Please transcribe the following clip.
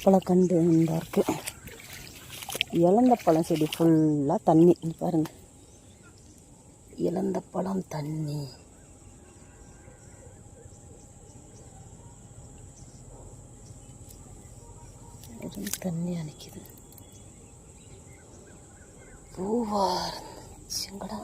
பழக்கண்டு இந்த இருக்குது. இலந்த பழம் செடி ஃபுல்லாக தண்ணி பாருங்கள். இலந்த பழம் தண்ணி. தண்ணி அணைக்குது. பூவா இருந்துச்சுங்கடா.